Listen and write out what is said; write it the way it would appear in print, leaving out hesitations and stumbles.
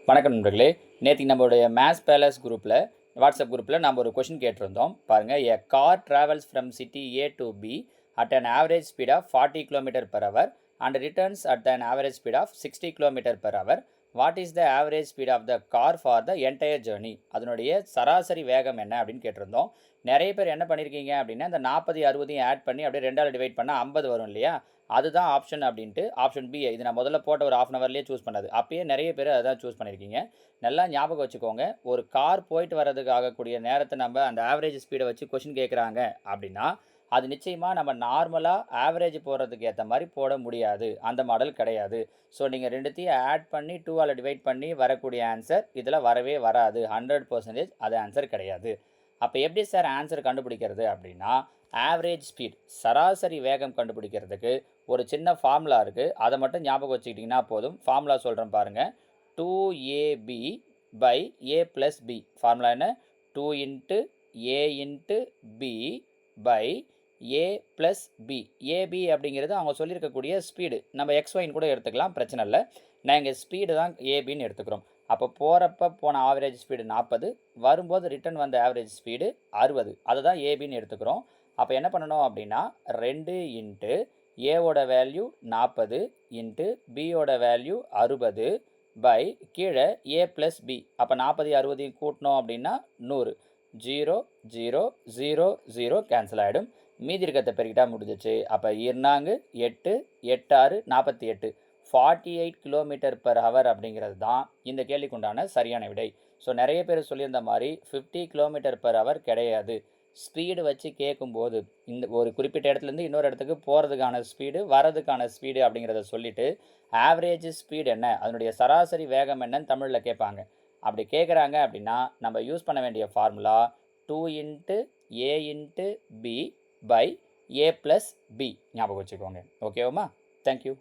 வணக்கம் நண்பர்களே. நேற்று நம்மளுடைய மேத்ஸ் பேலஸ் குரூப்பில் வாட்ஸ்அப் குரூப்பில் நம்ம ஒரு கொஷின் கேட்டிருந்தோம். பாருங்கள், a car travels from city A to B at an average speed of 40 kilometre per hour and returns at an average speed of 60 kilometre per hour. What is the average speed of the car for the entire journey? அதனுடைய சராசரி வேகம் என்ன அப்படின்னு கேட்டிருந்தோம். நிறைய பேர் என்ன பண்ணியிருக்கீங்க அப்படின்னா, இந்த 40 60 ஆட் பண்ணி அப்படியே 2ஆல் டிவைட் பண்ணால் 50 வரும் இல்லையா? அதுதான் ஆப்ஷன் அப்படின்ட்டு ஆப்ஷன் பி. இது நான் முதல்ல போட்ட ஒரு 1/2 hourலேயே சூஸ் பண்ணது. அப்பயே நிறைய பேர் அதான் சூஸ் பண்ணியிருக்கீங்க. நல்லா ஞாபகம் வச்சுக்கோங்க. ஒரு கார் போயிட்டு வர்றதுக்கு ஆகக்கூடிய நேரத்தை நம்ம அந்த ஆவரேஜ் ஸ்பீடை வச்சு கொஷின் கேட்குறாங்க அப்படின்னா, அது நிச்சயமாக நம்ம நார்மலாக ஆவரேஜ் போடுறதுக்கு ஏற்ற மாதிரி போட முடியாது. அந்த மாடல் கிடையாது. ஸோ நீங்கள் ரெண்டுத்தையும் ஆட் பண்ணி 2ஆல் டிவைட் பண்ணி வரக்கூடிய ஆன்சர் இதில் வரவே வராது. 100% அது ஆன்சர் கிடையாது. அப்போ எப்படி சார் ஆன்சர் கண்டுபிடிக்கிறது அப்படின்னா, ஆவரேஜ் ஸ்பீட் சராசரி வேகம் கண்டுபிடிக்கிறதுக்கு ஒரு சின்ன ஃபார்முலா இருக்குது. அதை மட்டும் ஞாபகம் வச்சுக்கிட்டிங்கன்னா போதும். ஃபார்முலா சொல்கிறேன் பாருங்கள். 2ab by a plus b. Formula என்ன? 2 into a into b by a plus b. ab அப்படிங்கிறது அவங்க சொல்லியிருக்கக்கூடிய ஸ்பீடு. நம்ம எக்ஸ்ஒயின்னு கூட எடுத்துக்கலாம், பிரச்சனை இல்லை. நான் இங்கே ஸ்பீடு தான் ஏபின்னு எடுத்துக்கிறோம். அப்போ போகிறப்ப போன ஆவரேஜ் ஸ்பீடு 40, வரும்போது ரிட்டர்ன் வந்த ஆவரேஜ் ஸ்பீடு 60. அதை தான் ஏபின்னு எடுத்துக்கிறோம். அப்போ என்ன பண்ணணும் அப்படின்னா, 2 இன்ட்டு ஏவோட வேல்யூ 40 இன்ட்டு பியோட வேல்யூ 60 பை கீழே ஏ ப்ளஸ் பி. அப்போ 40 60 கூட்டினோம் அப்படின்னா 100. 0 0 0 0 கேன்சல் ஆகிடும். மீதி இருக்கிறத பெருக்கிட்டா முடிஞ்சிச்சு. அப்போ 2 8 8 6 48. 48 கிலோமீட்டர் per hour அப்படிங்கிறது தான் இந்த கேள்விக்குண்டான சரியான விடை. ஸோ நிறைய பேர் சொல்லியிருந்த மாதிரி 50 கிலோமீட்டர் per hour கிடையாது. ஸ்பீடு வச்சு கேட்கும்போது இந்த ஒரு குறிப்பிட்ட இடத்துலேருந்து இன்னொரு இடத்துக்கு போகிறதுக்கான ஸ்பீடு, வரதுக்கான ஸ்பீடு அப்படிங்கிறத சொல்லிவிட்டு ஆவரேஜ் ஸ்பீடு என்ன, அதனுடைய சராசரி வேகம் என்னன்னு தமிழில் கேட்பாங்க. அப்படி கேட்குறாங்க அப்படின்னா நம்ம யூஸ் பண்ண வேண்டிய formula 2 into A into B by A plus B. ஞாபகம் வச்சுக்கோங்க. ஓகேவாம்மா? தேங்க்யூ.